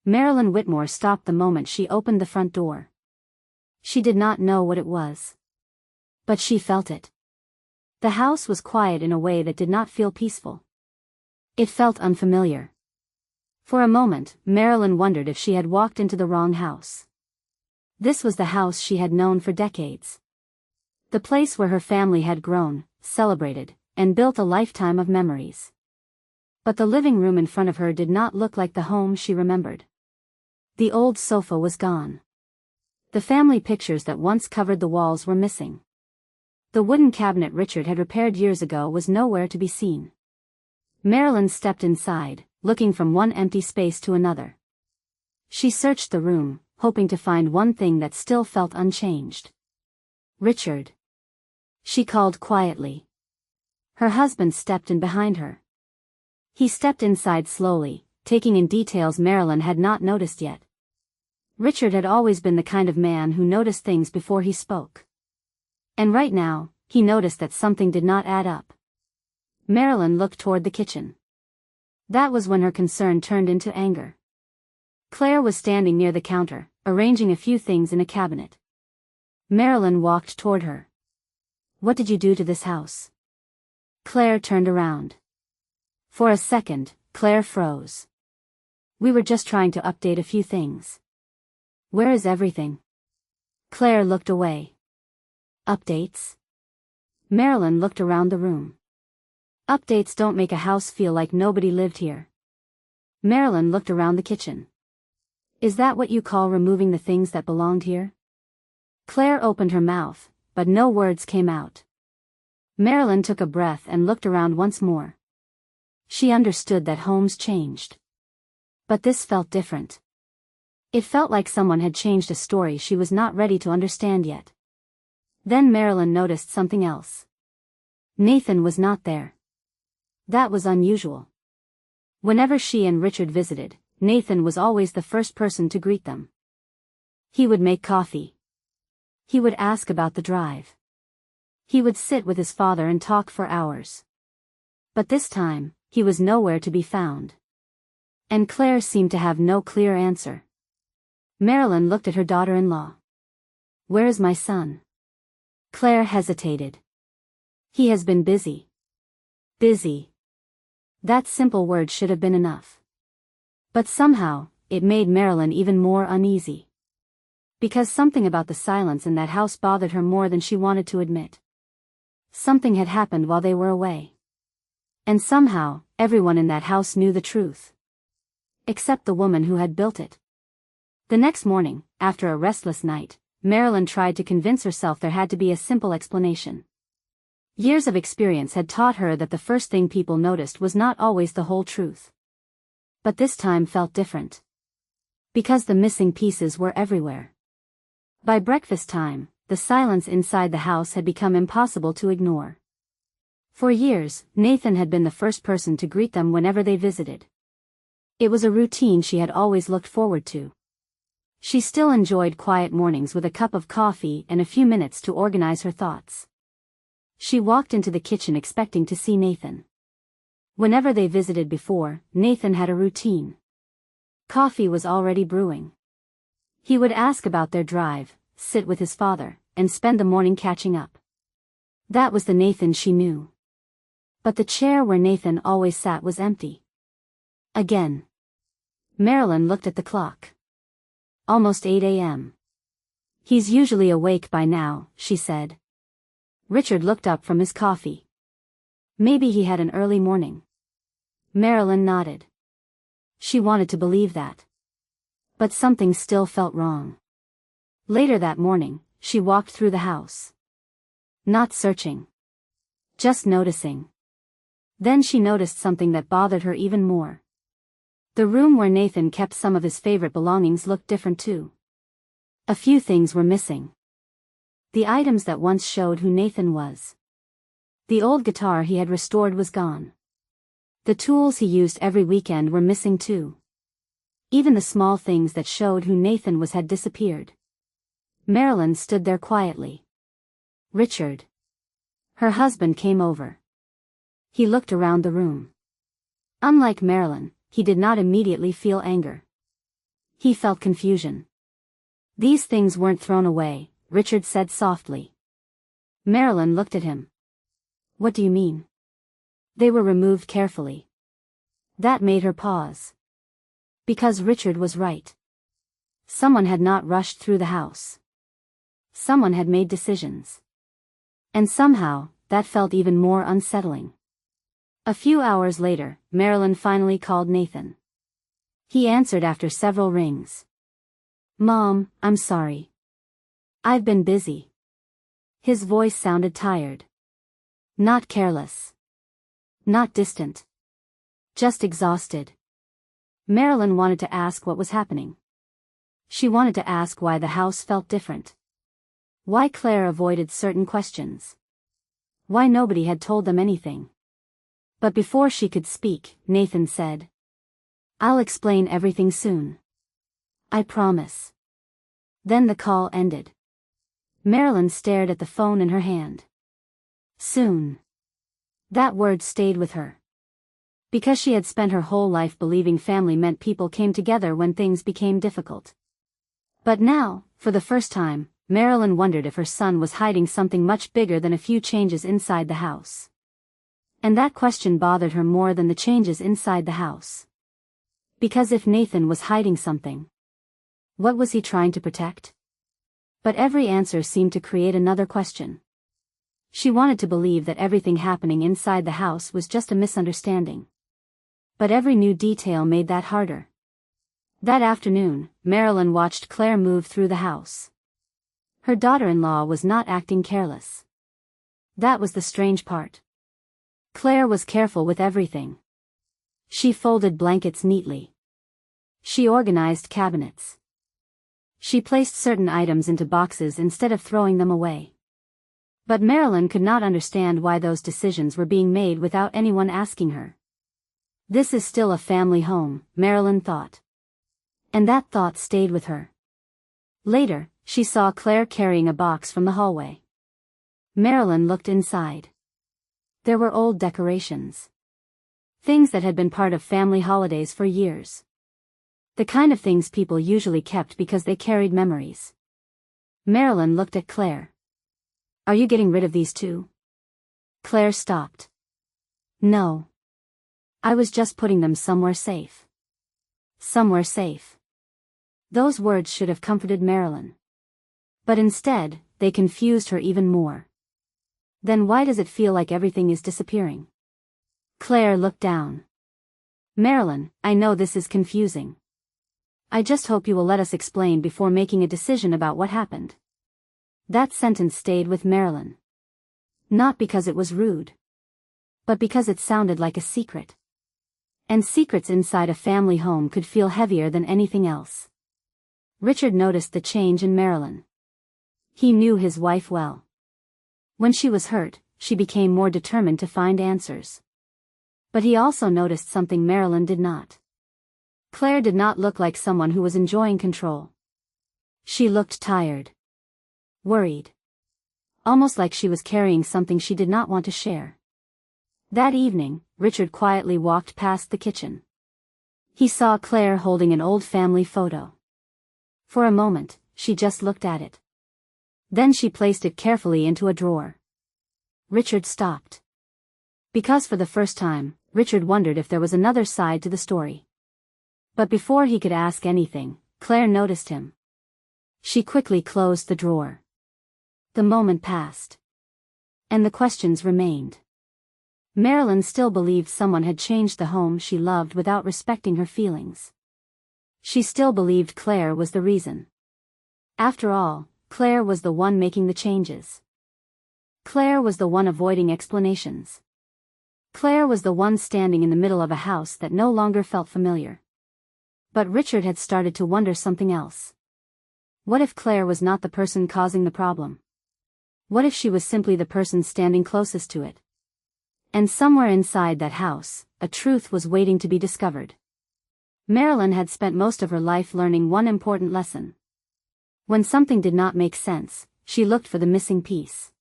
Marilyn Whitmore stopped the moment she opened the front door. She did not know what it was. But she felt it. The house was quiet in a way that did not feel peaceful. It felt unfamiliar. For a moment, Marilyn wondered if she had walked into the wrong house. This was the house she had known for decades. The place where her family had grown, celebrated, and built a lifetime of memories. But the living room in front of her did not look like the home she remembered. The old sofa was gone. The family pictures that once covered the walls were missing. The wooden cabinet Richard had repaired years ago was nowhere to be seen. Marilyn stepped inside, looking from one empty space to another. She searched the room, hoping to find one thing that still felt unchanged. "Richard," she called quietly. Her husband stepped in behind her. He stepped inside slowly, taking in details Marilyn had not noticed yet. Richard had always been the kind of man who noticed things before he spoke. And right now, he noticed that something did not add up. Marilyn looked toward the kitchen. That was when her concern turned into anger. Claire was standing near the counter, arranging a few things in a cabinet. Marilyn walked toward her. "What did you do to this house?" Claire turned around. For a second, Claire froze. "We were just trying to update a few things." "Where is everything?" Claire looked away. "Updates?" Marilyn looked around the room. "Updates don't make a house feel like nobody lived here." Marilyn looked around the kitchen. "Is that what you call removing the things that belonged here?" Claire opened her mouth, but no words came out. Marilyn took a breath and looked around once more. She understood that homes changed. But this felt different. It felt like someone had changed a story she was not ready to understand yet. Then Marilyn noticed something else. Nathan was not there. That was unusual. Whenever she and Richard visited, Nathan was always the first person to greet them. He would make coffee. He would ask about the drive. He would sit with his father and talk for hours. But this time, he was nowhere to be found. And Claire seemed to have no clear answer. Marilyn looked at her daughter-in-law. "Where is my son?" Claire hesitated. "He has been busy." Busy. That simple word should have been enough. But somehow, it made Marilyn even more uneasy. Because something about the silence in that house bothered her more than she wanted to admit. Something had happened while they were away. And somehow, everyone in that house knew the truth. Except the woman who had built it. The next morning, after a restless night, Marilyn tried to convince herself there had to be a simple explanation. Years of experience had taught her that the first thing people noticed was not always the whole truth. But this time felt different. Because the missing pieces were everywhere. By breakfast time, the silence inside the house had become impossible to ignore. For years, Nathan had been the first person to greet them whenever they visited. It was a routine she had always looked forward to. She still enjoyed quiet mornings with a cup of coffee and a few minutes to organize her thoughts. She walked into the kitchen expecting to see Nathan. Whenever they visited before, Nathan had a routine. Coffee was already brewing. He would ask about their drive, sit with his father, and spend the morning catching up. That was the Nathan she knew. But the chair where Nathan always sat was empty. Again. Marilyn looked at the clock. Almost 8 a.m. "He's usually awake by now," she said. Richard looked up from his coffee. Maybe he had an early morning. Marilyn nodded. She wanted to believe that. But something still felt wrong. Later that morning, she walked through the house. Not searching. Just noticing. Then she noticed something that bothered her even more. The room where Nathan kept some of his favorite belongings looked different too. A few things were missing. The items that once showed who Nathan was. The old guitar he had restored was gone. The tools he used every weekend were missing too. Even the small things that showed who Nathan was had disappeared. Marilyn stood there quietly. "Richard." Her husband came over. He looked around the room. Unlike Marilyn, he did not immediately feel anger. He felt confusion. These things weren't thrown away, Richard said softly. Marilyn looked at him. What do you mean? They were removed carefully. That made her pause. Because Richard was right. Someone had not rushed through the house. Someone had made decisions. And somehow, that felt even more unsettling. A few hours later, Marilyn finally called Nathan. He answered after several rings. Mom, I'm sorry. I've been busy. His voice sounded tired. Not careless. Not distant. Just exhausted. Marilyn wanted to ask what was happening. She wanted to ask why the house felt different. Why Claire avoided certain questions. Why nobody had told them anything. But before she could speak, Nathan said, I'll explain everything soon. I promise. Then the call ended. Marilyn stared at the phone in her hand. Soon. That word stayed with her. Because she had spent her whole life believing family meant people came together when things became difficult. But now, for the first time, Marilyn wondered if her son was hiding something much bigger than a few changes inside the house. And that question bothered her more than the changes inside the house. Because if Nathan was hiding something, what was he trying to protect? But every answer seemed to create another question. She wanted to believe that everything happening inside the house was just a misunderstanding. But every new detail made that harder. That afternoon, Marilyn watched Claire move through the house. Her daughter-in-law was not acting careless. That was the strange part. Claire was careful with everything. She folded blankets neatly. She organized cabinets. She placed certain items into boxes instead of throwing them away. But Marilyn could not understand why those decisions were being made without anyone asking her. This is still a family home, Marilyn thought. And that thought stayed with her. Later, she saw Claire carrying a box from the hallway. Marilyn looked inside. There were old decorations. Things that had been part of family holidays for years. The kind of things people usually kept because they carried memories. Marilyn looked at Claire. Are you getting rid of these too? Claire stopped. No. I was just putting them somewhere safe. Somewhere safe. Those words should have comforted Marilyn. But instead, they confused her even more. Then why does it feel like everything is disappearing? Claire looked down. Marilyn, I know this is confusing. I just hope you will let us explain before making a decision about what happened. That sentence stayed with Marilyn. Not because it was rude. But because it sounded like a secret. And secrets inside a family home could feel heavier than anything else. Richard noticed the change in Marilyn. He knew his wife well. When she was hurt, she became more determined to find answers. But he also noticed something Marilyn did not. Claire did not look like someone who was enjoying control. She looked tired. Worried. Almost like she was carrying something she did not want to share. That evening, Richard quietly walked past the kitchen. He saw Claire holding an old family photo. For a moment, she just looked at it. Then she placed it carefully into a drawer. Richard stopped. Because for the first time, Richard wondered if there was another side to the story. But before he could ask anything, Claire noticed him. She quickly closed the drawer. The moment passed. And the questions remained. Marilyn still believed someone had changed the home she loved without respecting her feelings. She still believed Claire was the reason. After all, Claire was the one making the changes. Claire was the one avoiding explanations. Claire was the one standing in the middle of a house that no longer felt familiar. But Richard had started to wonder something else. What if Claire was not the person causing the problem? What if she was simply the person standing closest to it? And somewhere inside that house, a truth was waiting to be discovered. Marilyn had spent most of her life learning one important lesson. When something did not make sense, she looked for the missing piece.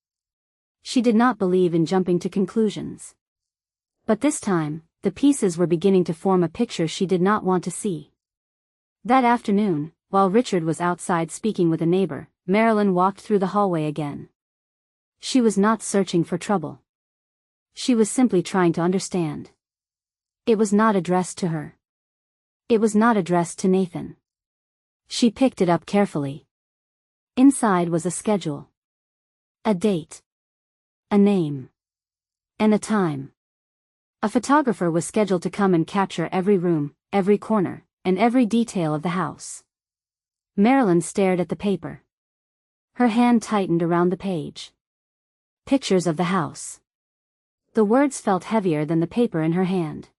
She did not believe in jumping to conclusions. But this time, the pieces were beginning to form a picture she did not want to see. That afternoon, while Richard was outside speaking with a neighbor, Marilyn walked through the hallway again. She was not searching for trouble. She was simply trying to understand. It was not addressed to her. It was not addressed to Nathan. She picked it up carefully. Inside was a schedule. A date. A name. And a time. A photographer was scheduled to come and capture every room, every corner, and every detail of the house. Marilyn stared at the paper. Her hand tightened around the page. Pictures of the house. The words felt heavier than the paper in her hand.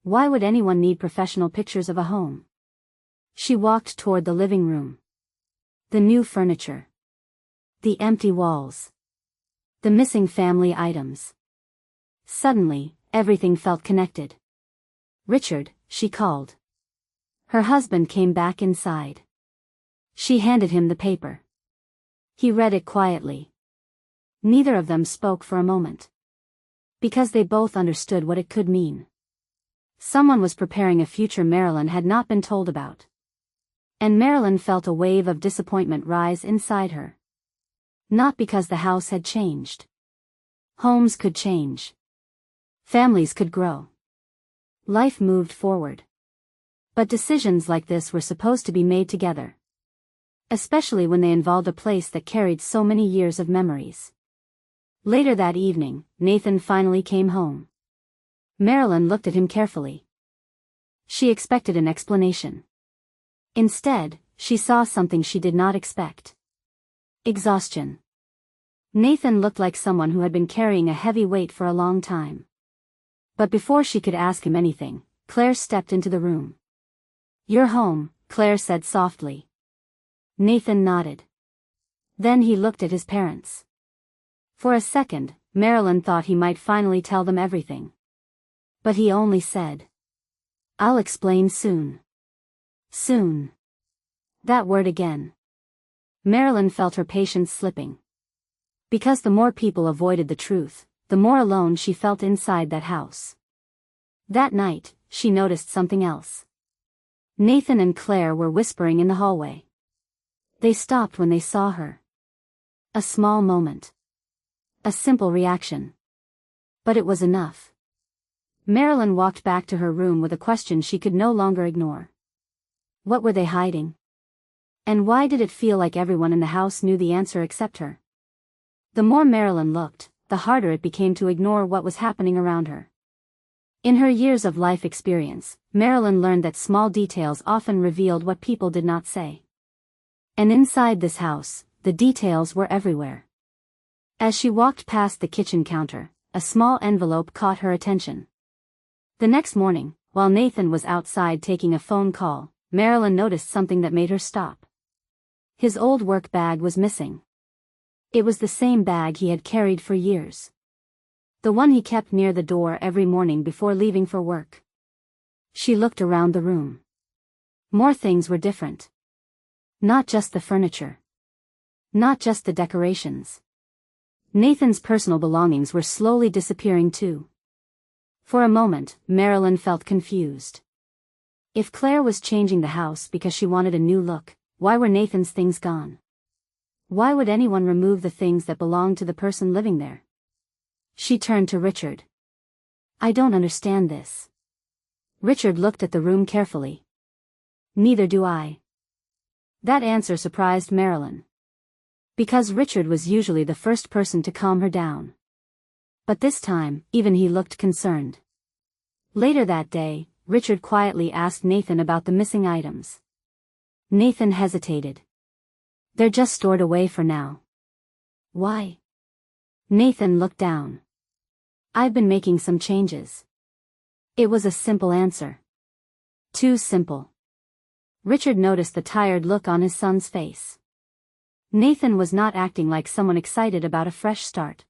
Why would anyone need professional pictures of a home? She walked toward the living room. The new furniture. The empty walls. The missing family items. Suddenly, everything felt connected. Richard, she called. Her husband came back inside. She handed him the paper. He read it quietly. Neither of them spoke for a moment. Because they both understood what it could mean. Someone was preparing a future Marilyn had not been told about. And Marilyn felt a wave of disappointment rise inside her. Not because the house had changed. Homes could change. Families could grow. Life moved forward. But decisions like this were supposed to be made together. Especially when they involved a place that carried so many years of memories. Later that evening, Nathan finally came home. Marilyn looked at him carefully. She expected an explanation. Instead, she saw something she did not expect. Exhaustion. Nathan looked like someone who had been carrying a heavy weight for a long time. But before she could ask him anything, Claire stepped into the room. "You're home," Claire said softly. Nathan nodded. Then he looked at his parents. For a second, Marilyn thought he might finally tell them everything. But he only said, "I'll explain soon." Soon. That word again. Marilyn felt her patience slipping. Because the more people avoided the truth, the more alone she felt inside that house. That night, she noticed something else. Nathan and Claire were whispering in the hallway. They stopped when they saw her. A small moment. A simple reaction. But it was enough. Marilyn walked back to her room with a question she could no longer ignore. What were they hiding? And why did it feel like everyone in the house knew the answer except her? The more Marilyn looked, the harder it became to ignore what was happening around her. In her years of life experience, Marilyn learned that small details often revealed what people did not say. And inside this house, the details were everywhere. As she walked past the kitchen counter, a small envelope caught her attention. The next morning, while Nathan was outside taking a phone call, Marilyn noticed something that made her stop. His old work bag was missing. It was the same bag he had carried for years. The one he kept near the door every morning before leaving for work. She looked around the room. More things were different. Not just the furniture. Not just the decorations. Nathan's personal belongings were slowly disappearing too. For a moment, Marilyn felt confused. If Claire was changing the house because she wanted a new look, why were Nathan's things gone? Why would anyone remove the things that belonged to the person living there? She turned to Richard. "I don't understand this." Richard looked at the room carefully. "Neither do I." That answer surprised Marilyn. Because Richard was usually the first person to calm her down. But this time, even he looked concerned. Later that day, Richard quietly asked Nathan about the missing items. Nathan hesitated. "They're just stored away for now." "Why?" Nathan looked down. "I've been making some changes." It was a simple answer. Too simple. Richard noticed the tired look on his son's face. Nathan was not acting like someone excited about a fresh start.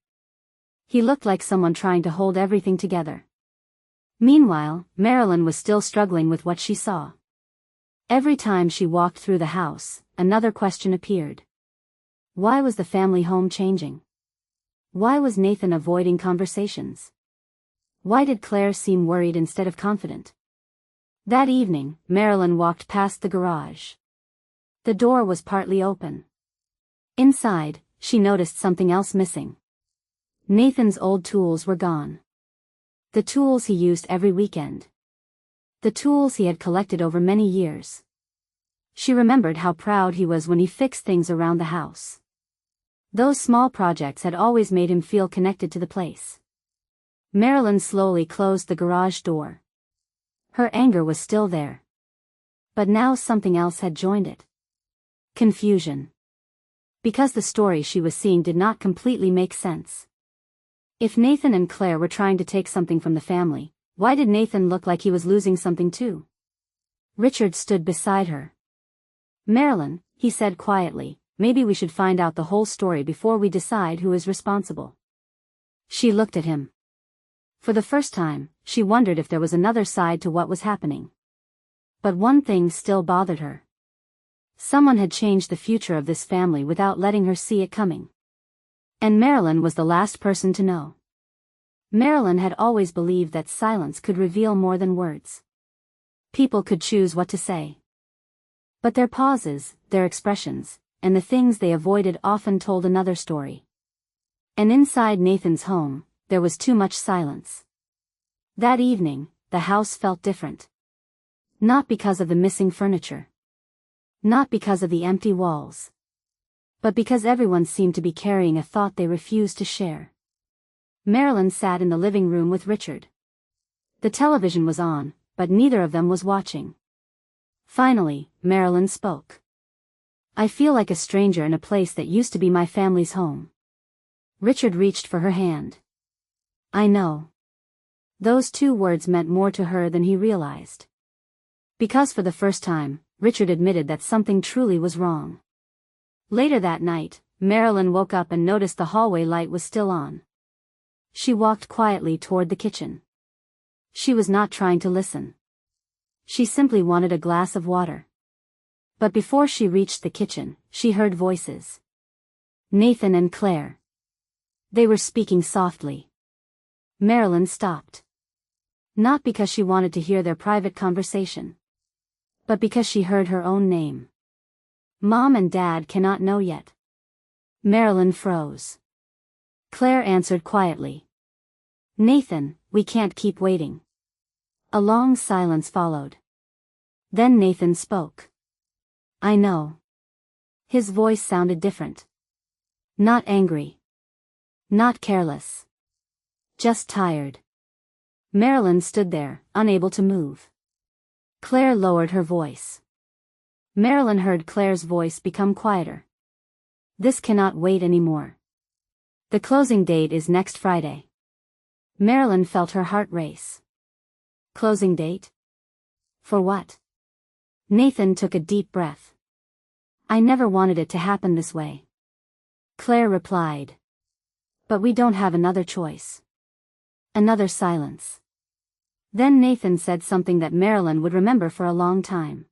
He looked like someone trying to hold everything together. Meanwhile, Marilyn was still struggling with what she saw. Every time she walked through the house, another question appeared. Why was the family home changing? Why was Nathan avoiding conversations? Why did Claire seem worried instead of confident? That evening, Marilyn walked past the garage. The door was partly open. Inside, she noticed something else missing. Nathan's old tools were gone. The tools he used every weekend. The tools he had collected over many years. She remembered how proud he was when he fixed things around the house. Those small projects had always made him feel connected to the place. Marilyn slowly closed the garage door. Her anger was still there. But now something else had joined it. Confusion. Because the story she was seeing did not completely make sense. If Nathan and Claire were trying to take something from the family, why did Nathan look like he was losing something too? Richard stood beside her. "Marilyn," he said quietly, "maybe we should find out the whole story before we decide who is responsible." She looked at him. For the first time, she wondered if there was another side to what was happening. But one thing still bothered her. Someone had changed the future of this family without letting her see it coming. And Marilyn was the last person to know. Marilyn had always believed that silence could reveal more than words. People could choose what to say. But their pauses, their expressions, and the things they avoided often told another story. And inside Nathan's home, there was too much silence. That evening, the house felt different. Not because of the missing furniture. Not because of the empty walls. But because everyone seemed to be carrying a thought they refused to share. Marilyn sat in the living room with Richard. The television was on, but neither of them was watching. Finally, Marilyn spoke. "I feel like a stranger in a place that used to be my family's home." Richard reached for her hand. "I know." Those two words meant more to her than he realized. Because for the first time, Richard admitted that something truly was wrong. Later that night, Marilyn woke up and noticed the hallway light was still on. She walked quietly toward the kitchen. She was not trying to listen. She simply wanted a glass of water. But before she reached the kitchen, she heard voices. Nathan and Claire. They were speaking softly. Marilyn stopped. Not because she wanted to hear their private conversation. But because she heard her own name. "Mom and Dad cannot know yet." Marilyn froze. Claire answered quietly. "Nathan, we can't keep waiting." A long silence followed. Then Nathan spoke. "I know." His voice sounded different. Not angry. Not careless. Just tired. Marilyn stood there, unable to move. Claire lowered her voice. Marilyn heard Claire's voice become quieter. "This cannot wait anymore. The closing date is next Friday." Marilyn felt her heart race. Closing date? For what? Nathan took a deep breath. "I never wanted it to happen this way." Claire replied. "But we don't have another choice." Another silence. Then Nathan said something that Marilyn would remember for a long time.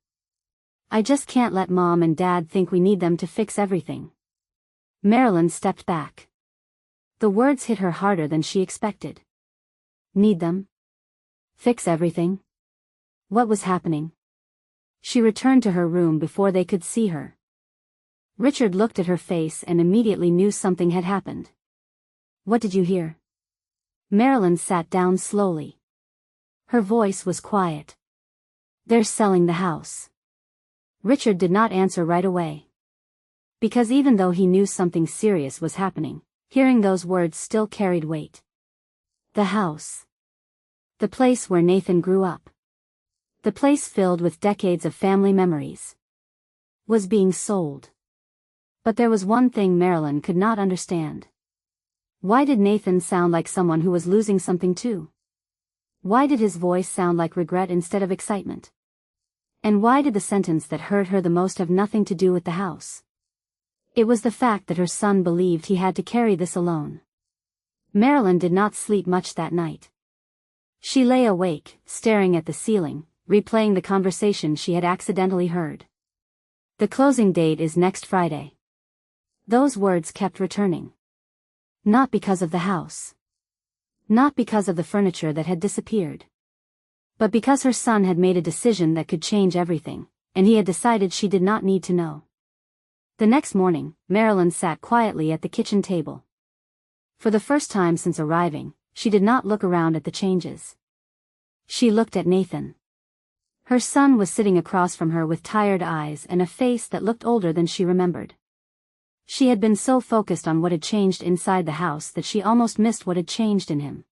"I just can't let Mom and Dad think we need them to fix everything." Marilyn stepped back. The words hit her harder than she expected. Need them? Fix everything? What was happening? She returned to her room before they could see her. Richard looked at her face and immediately knew something had happened. "What did you hear?" Marilyn sat down slowly. Her voice was quiet. "They're selling the house." Richard did not answer right away. Because even though he knew something serious was happening, hearing those words still carried weight. The house. The place where Nathan grew up. The place filled with decades of family memories. Was being sold. But there was one thing Marilyn could not understand. Why did Nathan sound like someone who was losing something too? Why did his voice sound like regret instead of excitement? And why did the sentence that hurt her the most have nothing to do with the house? It was the fact that her son believed he had to carry this alone. Marilyn did not sleep much that night. She lay awake, staring at the ceiling, replaying the conversation she had accidentally heard. The closing date is next Friday. Those words kept returning. Not because of the house. Not because of the furniture that had disappeared. But because her son had made a decision that could change everything, and he had decided she did not need to know. The next morning, Marilyn sat quietly at the kitchen table. For the first time since arriving, she did not look around at the changes. She looked at Nathan. Her son was sitting across from her with tired eyes and a face that looked older than she remembered. She had been so focused on what had changed inside the house that she almost missed what had changed in him.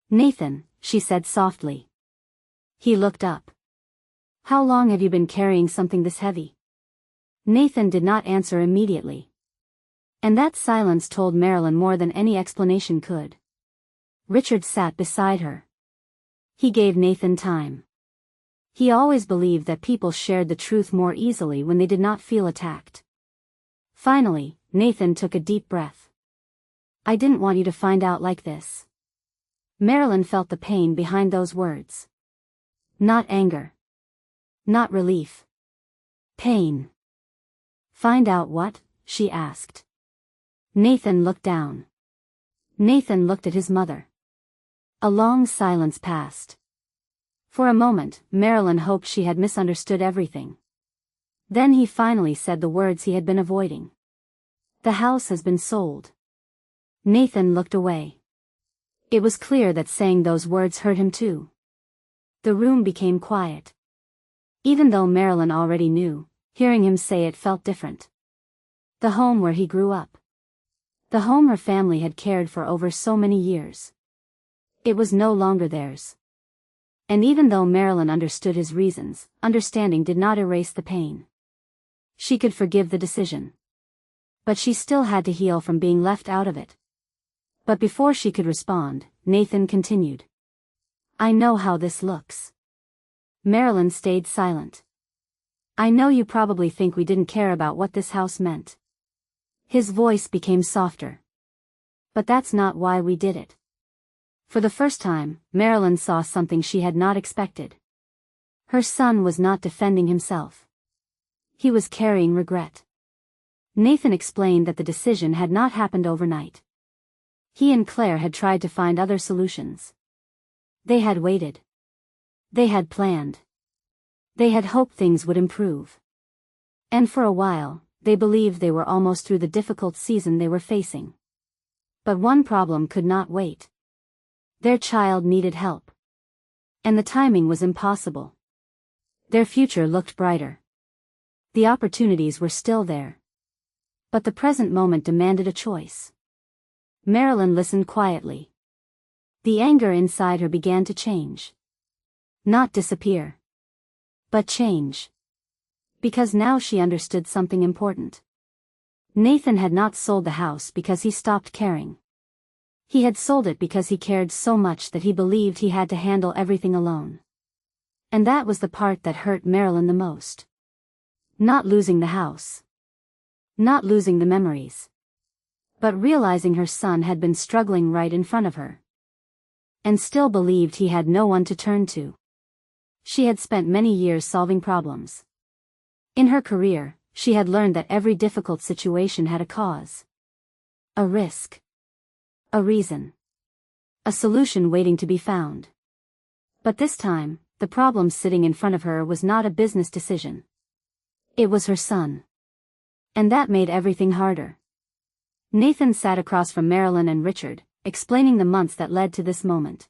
"Nathan," she said softly. He looked up. "How long have you been carrying something this heavy?" Nathan did not answer immediately. And that silence told Marilyn more than any explanation could. Richard sat beside her. He gave Nathan time. He always believed that people shared the truth more easily when they did not feel attacked. Finally, Nathan took a deep breath. "I didn't want you to find out like this." Marilyn felt the pain behind those words. Not anger. Not relief. Pain. "Find out what?" she asked. Nathan looked down. Nathan looked at his mother. A long silence passed. For a moment, Marilyn hoped she had misunderstood everything. Then he finally said the words he had been avoiding. "The house has been sold." Nathan looked away. It was clear that saying those words hurt him too. The room became quiet. Even though Marilyn already knew, hearing him say it felt different. The home where he grew up. The home her family had cared for over so many years. It was no longer theirs. And even though Marilyn understood his reasons, understanding did not erase the pain. She could forgive the decision. But she still had to heal from being left out of it. But before she could respond, Nathan continued. "I know how this looks." Marilyn stayed silent. "I know you probably think we didn't care about what this house meant." His voice became softer. "But that's not why we did it." For the first time, Marilyn saw something she had not expected. Her son was not defending himself. He was carrying regret. Nathan explained that the decision had not happened overnight. He and Claire had tried to find other solutions. They had waited. They had planned. They had hoped things would improve. And for a while, they believed they were almost through the difficult season they were facing. But one problem could not wait. Their child needed help. And the timing was impossible. Their future looked brighter. The opportunities were still there. But the present moment demanded a choice. Marilyn listened quietly. The anger inside her began to change. Not disappear. But change. Because now she understood something important. Nathan had not sold the house because he stopped caring. He had sold it because he cared so much that he believed he had to handle everything alone. And that was the part that hurt Marilyn the most. Not losing the house. Not losing the memories. But realizing her son had been struggling right in front of her. And still believed he had no one to turn to. She had spent many years solving problems. In her career, she had learned that every difficult situation had a cause. A risk. A reason. A solution waiting to be found. But this time, the problem sitting in front of her was not a business decision. It was her son. And that made everything harder. Nathan sat across from Marilyn and Richard, explaining the months that led to this moment.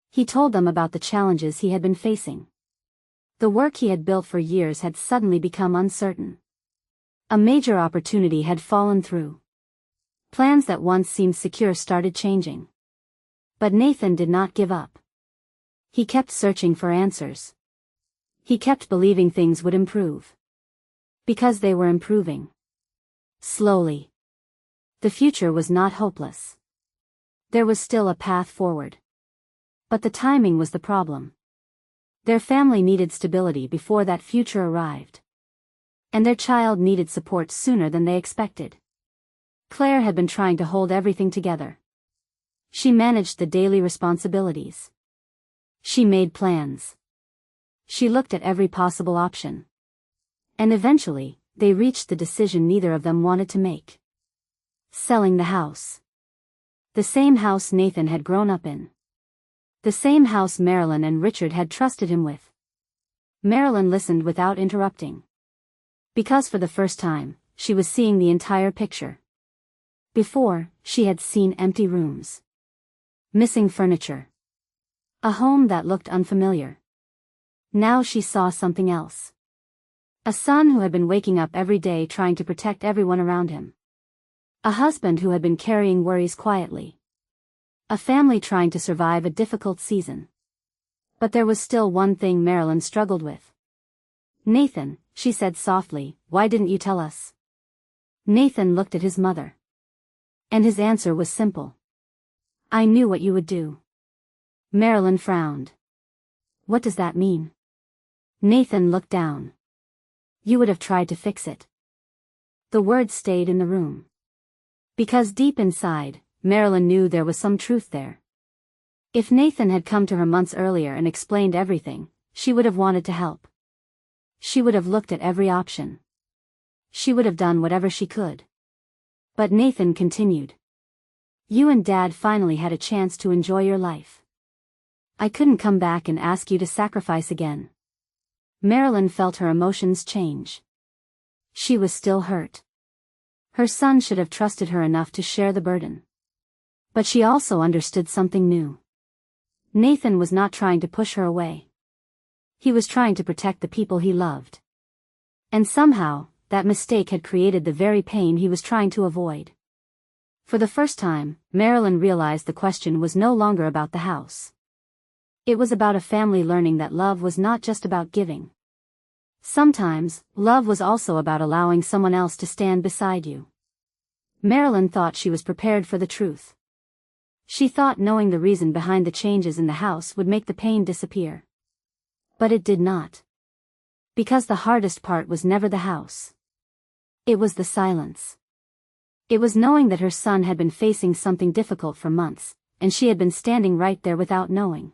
He told them about the challenges he had been facing. The work he had built for years had suddenly become uncertain. A major opportunity had fallen through. Plans that once seemed secure started changing. But Nathan did not give up. He kept searching for answers. He kept believing things would improve. Because they were improving. Slowly. The future was not hopeless. There was still a path forward. But the timing was the problem. Their family needed stability before that future arrived. And their child needed support sooner than they expected. Claire had been trying to hold everything together. She managed the daily responsibilities. She made plans. She looked at every possible option. And eventually, they reached the decision neither of them wanted to make. Selling the house. The same house Nathan had grown up in. The same house Marilyn and Richard had trusted him with. Marilyn listened without interrupting. Because for the first time, she was seeing the entire picture. Before, she had seen empty rooms. Missing furniture. A home that looked unfamiliar. Now she saw something else. A son who had been waking up every day trying to protect everyone around him. A husband who had been carrying worries quietly. A family trying to survive a difficult season. But there was still one thing Marilyn struggled with. "Nathan," she said softly, "why didn't you tell us?" Nathan looked at his mother. And his answer was simple. "I knew what you would do." Marilyn frowned. "What does that mean?" Nathan looked down. "You would have tried to fix it." The words stayed in the room. Because deep inside, Marilyn knew there was some truth there. If Nathan had come to her months earlier and explained everything, she would have wanted to help. She would have looked at every option. She would have done whatever she could. But Nathan continued. "You and Dad finally had a chance to enjoy your life. I couldn't come back and ask you to sacrifice again." Marilyn felt her emotions change. She was still hurt. Her son should have trusted her enough to share the burden. But she also understood something new. Nathan was not trying to push her away. He was trying to protect the people he loved. And somehow, that mistake had created the very pain he was trying to avoid. For the first time, Marilyn realized the question was no longer about the house. It was about a family learning that love was not just about giving. Sometimes, love was also about allowing someone else to stand beside you. Marilyn thought she was prepared for the truth. She thought knowing the reason behind the changes in the house would make the pain disappear. But it did not. Because the hardest part was never the house. It was the silence. It was knowing that her son had been facing something difficult for months, and she had been standing right there without knowing.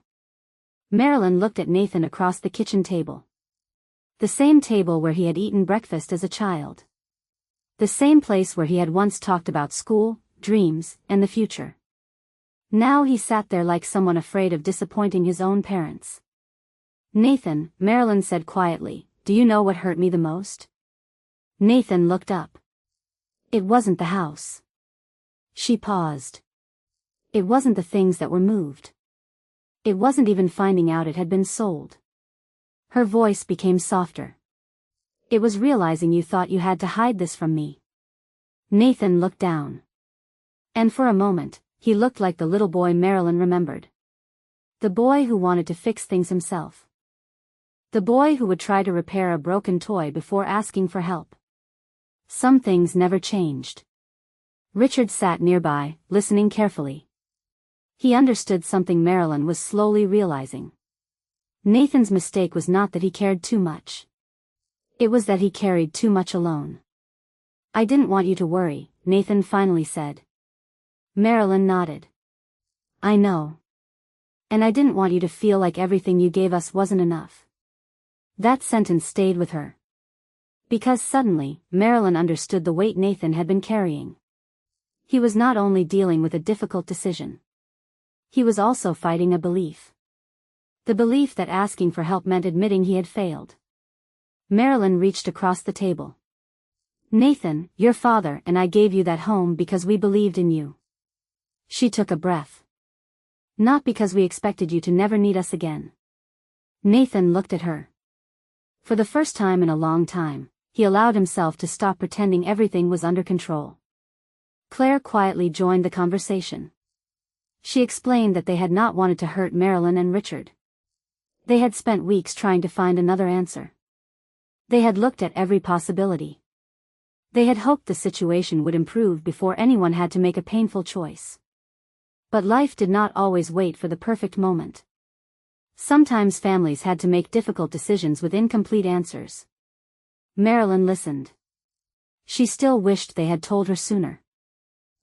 Marilyn looked at Nathan across the kitchen table. The same table where he had eaten breakfast as a child. The same place where he had once talked about school, dreams, and the future. Now he sat there like someone afraid of disappointing his own parents. "Nathan," Marilyn said quietly, "do you know what hurt me the most?" Nathan looked up. It wasn't the house. She paused. It wasn't the things that were moved. It wasn't even finding out it had been sold. Her voice became softer. "It was realizing you thought you had to hide this from me." Nathan looked down. And for a moment, he looked like the little boy Marilyn remembered. The boy who wanted to fix things himself. The boy who would try to repair a broken toy before asking for help. Some things never changed. Richard sat nearby, listening carefully. He understood something Marilyn was slowly realizing. Nathan's mistake was not that he cared too much. It was that he carried too much alone. "I didn't want you to worry," Nathan finally said. Marilyn nodded. "I know. And I didn't want you to feel like everything you gave us wasn't enough." That sentence stayed with her. Because suddenly, Marilyn understood the weight Nathan had been carrying. He was not only dealing with a difficult decision. He was also fighting a belief. The belief that asking for help meant admitting he had failed. Marilyn reached across the table. "Nathan, your father and I gave you that home because we believed in you." She took a breath. "Not because we expected you to never need us again." Nathan looked at her. For the first time in a long time, he allowed himself to stop pretending everything was under control. Claire quietly joined the conversation. She explained that they had not wanted to hurt Marilyn and Richard. They had spent weeks trying to find another answer. They had looked at every possibility. They had hoped the situation would improve before anyone had to make a painful choice. But life did not always wait for the perfect moment. Sometimes families had to make difficult decisions with incomplete answers. Marilyn listened. She still wished they had told her sooner.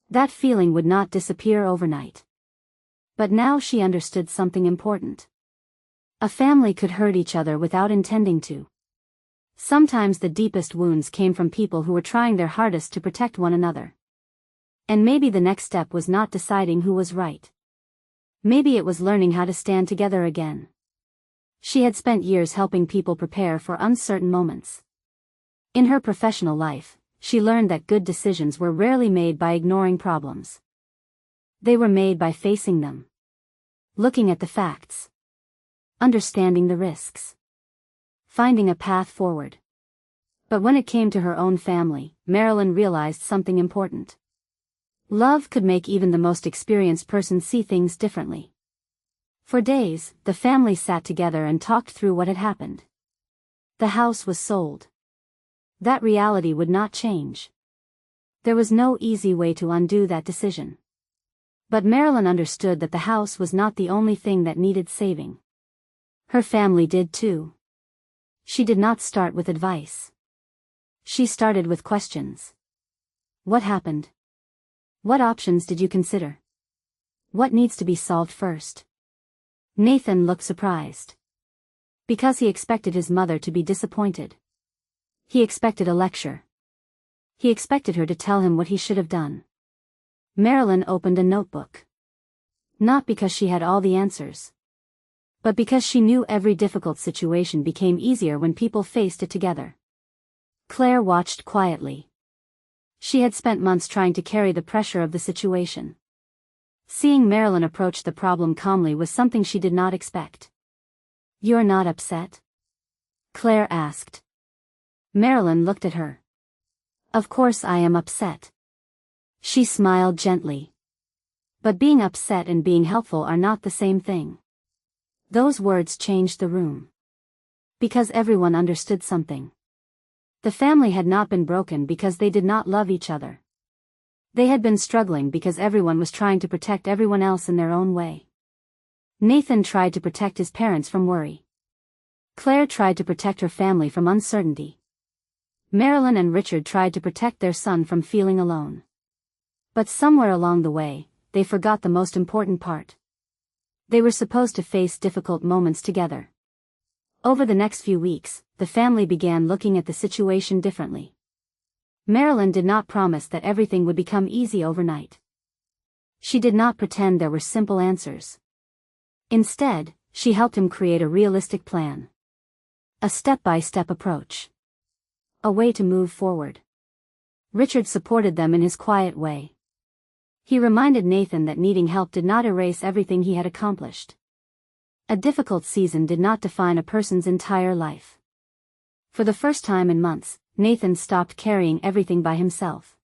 That feeling would not disappear overnight. But now she understood something important. A family could hurt each other without intending to. Sometimes the deepest wounds came from people who were trying their hardest to protect one another. And maybe the next step was not deciding who was right. Maybe it was learning how to stand together again. She had spent years helping people prepare for uncertain moments. In her professional life, she learned that good decisions were rarely made by ignoring problems. They were made by facing them. Looking at the facts. Understanding the risks. Finding a path forward. But when it came to her own family, Marilyn realized something important. Love could make even the most experienced person see things differently. For days, the family sat together and talked through what had happened. The house was sold. That reality would not change. There was no easy way to undo that decision. But Marilyn understood that the house was not the only thing that needed saving. Her family did too. She did not start with advice. She started with questions. What happened? What options did you consider? What needs to be solved first? Nathan looked surprised. Because he expected his mother to be disappointed. He expected a lecture. He expected her to tell him what he should have done. Marilyn opened a notebook. Not because she had all the answers. But because she knew every difficult situation became easier when people faced it together. Claire watched quietly. She had spent months trying to carry the pressure of the situation. Seeing Marilyn approach the problem calmly was something she did not expect. "You're not upset?" Claire asked. Marilyn looked at her. "Of course I am upset." She smiled gently. "But being upset and being helpful are not the same thing." Those words changed the room. Because everyone understood something. The family had not been broken because they did not love each other. They had been struggling because everyone was trying to protect everyone else in their own way. Nathan tried to protect his parents from worry. Claire tried to protect her family from uncertainty. Marilyn and Richard tried to protect their son from feeling alone. But somewhere along the way, they forgot the most important part. They were supposed to face difficult moments together. Over the next few weeks, the family began looking at the situation differently. Marilyn did not promise that everything would become easy overnight. She did not pretend there were simple answers. Instead, she helped him create a realistic plan. A step-by-step approach. A way to move forward. Richard supported them in his quiet way. He reminded Nathan that needing help did not erase everything he had accomplished. A difficult season did not define a person's entire life. For the first time in months, Nathan stopped carrying everything by himself.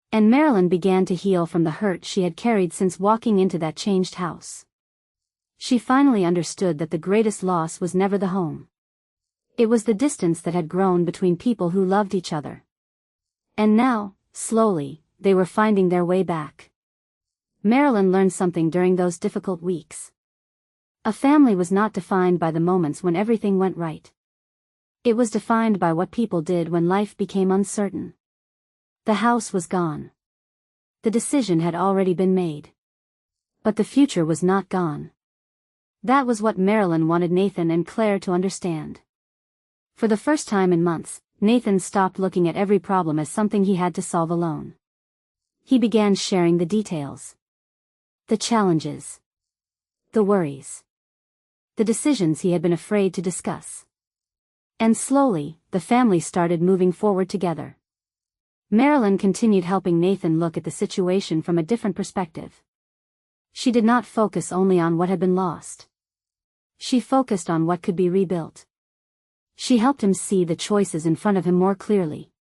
And Marilyn began to heal from the hurt she had carried since walking into that changed house. She finally understood that the greatest loss was never the home. It was the distance that had grown between people who loved each other. And now, slowly, they were finding their way back. Marilyn learned something during those difficult weeks. A family was not defined by the moments when everything went right. It was defined by what people did when life became uncertain. The house was gone. The decision had already been made. But the future was not gone. That was what Marilyn wanted Nathan and Claire to understand. For the first time in months, Nathan stopped looking at every problem as something he had to solve alone. He began sharing the details. The challenges. The worries. The decisions he had been afraid to discuss. And slowly, the family started moving forward together. Marilyn continued helping Nathan look at the situation from a different perspective. She did not focus only on what had been lost. She focused on what could be rebuilt. She helped him see the choices in front of him more clearly.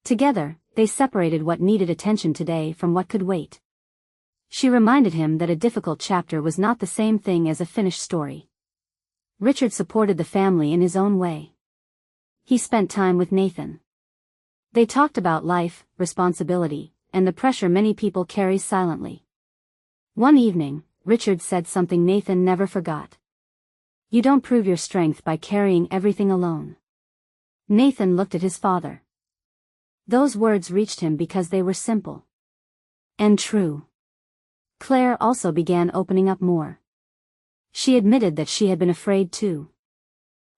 Together, they separated what needed attention today from what could wait. She reminded him that a difficult chapter was not the same thing as a finished story. Richard supported the family in his own way. He spent time with Nathan. They talked about life, responsibility, and the pressure many people carry silently. One evening, Richard said something Nathan never forgot. "You don't prove your strength by carrying everything alone." Nathan looked at his father. Those words reached him because they were simple. And true. Claire also began opening up more. She admitted that she had been afraid too.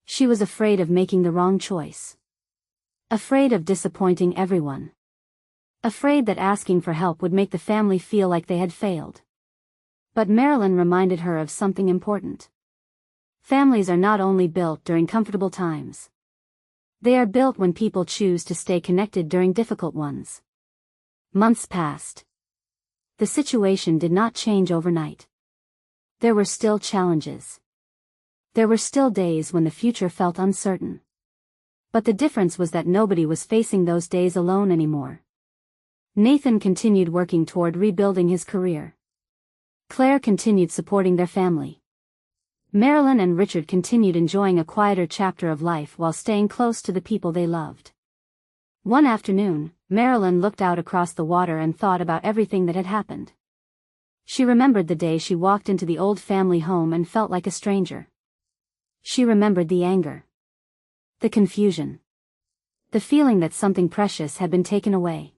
She was afraid of making the wrong choice. Afraid of disappointing everyone. Afraid that asking for help would make the family feel like they had failed. But Marilyn reminded her of something important. Families are not only built during comfortable times. They are built when people choose to stay connected during difficult ones. Months passed. The situation did not change overnight. There were still challenges. There were still days when the future felt uncertain. But the difference was that nobody was facing those days alone anymore. Nathan continued working toward rebuilding his career. Claire continued supporting their family. Marilyn and Richard continued enjoying a quieter chapter of life while staying close to the people they loved. One afternoon, Marilyn looked out across the water and thought about everything that had happened. She remembered the day she walked into the old family home and felt like a stranger. She remembered the anger. The confusion. The feeling that something precious had been taken away.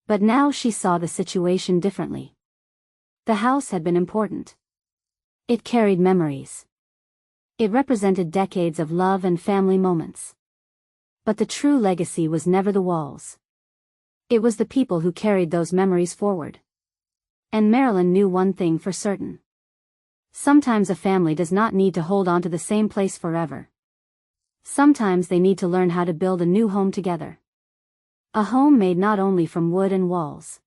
But now she saw the situation differently. The house had been important. It carried memories. It represented decades of love and family moments. But the true legacy was never the walls. It was the people who carried those memories forward. And Marilyn knew one thing for certain. Sometimes a family does not need to hold on to the same place forever. Sometimes they need to learn how to build a new home together. A home made not only from wood and walls,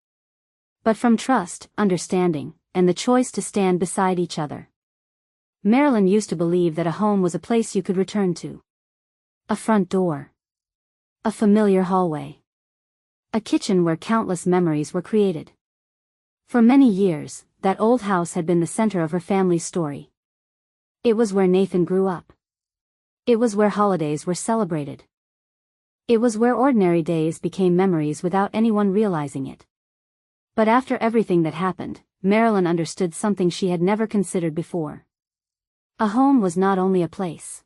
but from trust, understanding, and the choice to stand beside each other. Marilyn used to believe that a home was a place you could return to. A front door. A familiar hallway. A kitchen where countless memories were created. For many years, that old house had been the center of her family's story. It was where Nathan grew up. It was where holidays were celebrated. It was where ordinary days became memories without anyone realizing it. But after everything that happened, Marilyn understood something she had never considered before. A home was not only a place.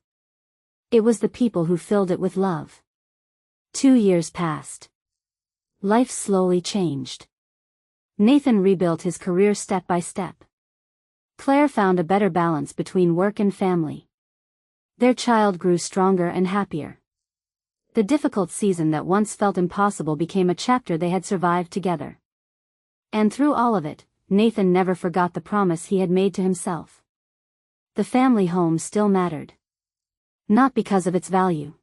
It was the people who filled it with love. 2 years passed. Life slowly changed. Nathan rebuilt his career step by step. Claire found a better balance between work and family. Their child grew stronger and happier. The difficult season that once felt impossible became a chapter they had survived together. And through all of it, Nathan never forgot the promise he had made to himself. The family home still mattered. Not because of its value.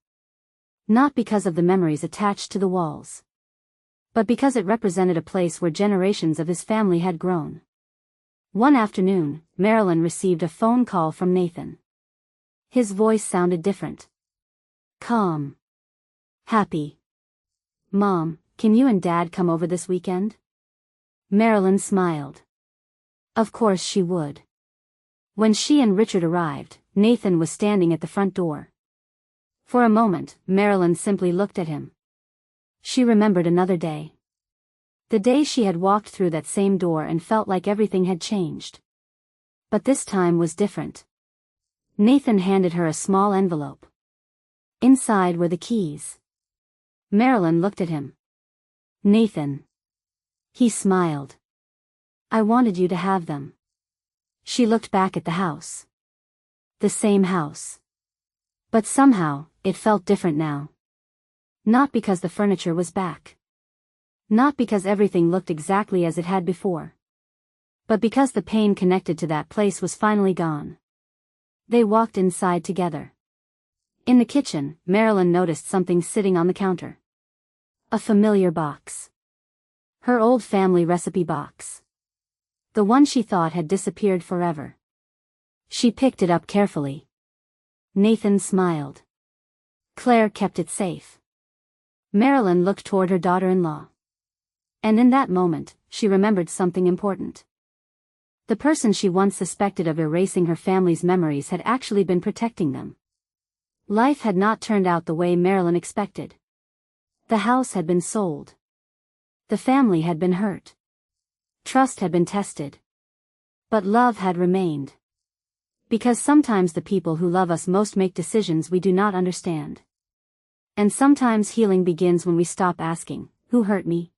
Not because of the memories attached to the walls. But because it represented a place where generations of his family had grown. One afternoon, Marilyn received a phone call from Nathan. His voice sounded different. Calm. Happy. Mom, can you and Dad come over this weekend? Marilyn smiled. Of course she would. When she and Richard arrived, Nathan was standing at the front door. For a moment, Marilyn simply looked at him. She remembered another day. The day she had walked through that same door and felt like everything had changed. But this time was different. Nathan handed her a small envelope. Inside were the keys. Marilyn looked at him. Nathan. He smiled. I wanted you to have them. She looked back at the house. The same house. But somehow, it felt different now. Not because the furniture was back. Not because everything looked exactly as it had before. But because the pain connected to that place was finally gone. They walked inside together. In the kitchen, Marilyn noticed something sitting on the counter. A familiar box. Her old family recipe box. The one she thought had disappeared forever. She picked it up carefully. Nathan smiled. Claire kept it safe. Marilyn looked toward her daughter-in-law. And in that moment, she remembered something important. The person she once suspected of erasing her family's memories had actually been protecting them. Life had not turned out the way Marilyn expected. The house had been sold. The family had been hurt. Trust had been tested. But love had remained. Because sometimes the people who love us most make decisions we do not understand. And sometimes healing begins when we stop asking, who hurt me?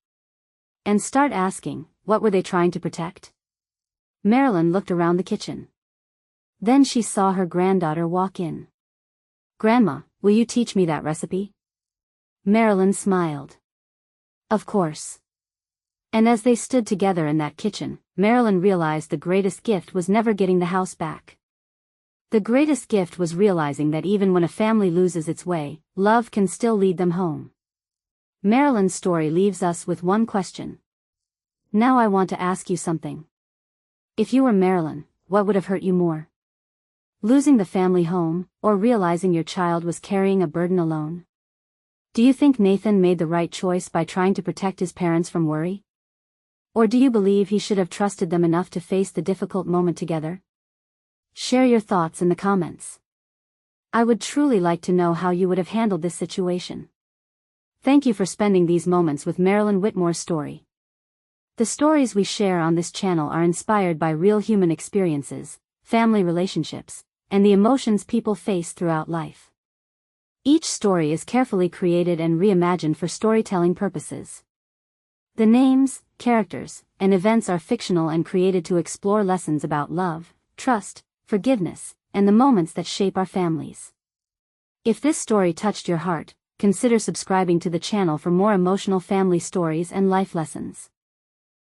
And start asking, what were they trying to protect? Marilyn looked around the kitchen. Then she saw her granddaughter walk in. Grandma, will you teach me that recipe? Marilyn smiled. Of course. And as they stood together in that kitchen, Marilyn realized the greatest gift was never getting the house back. The greatest gift was realizing that even when a family loses its way, love can still lead them home. Marilyn's story leaves us with one question. Now I want to ask you something. If you were Marilyn, what would have hurt you more? Losing the family home, or realizing your child was carrying a burden alone? Do you think Nathan made the right choice by trying to protect his parents from worry? Or do you believe he should have trusted them enough to face the difficult moment together? Share your thoughts in the comments. I would truly like to know how you would have handled this situation. Thank you for spending these moments with Marilyn Whitmore's story. The stories we share on this channel are inspired by real human experiences, family relationships, and the emotions people face throughout life. Each story is carefully created and reimagined for storytelling purposes. The names, characters, and events are fictional and created to explore lessons about love, trust, forgiveness, and the moments that shape our families. If this story touched your heart, consider subscribing to the channel for more emotional family stories and life lessons.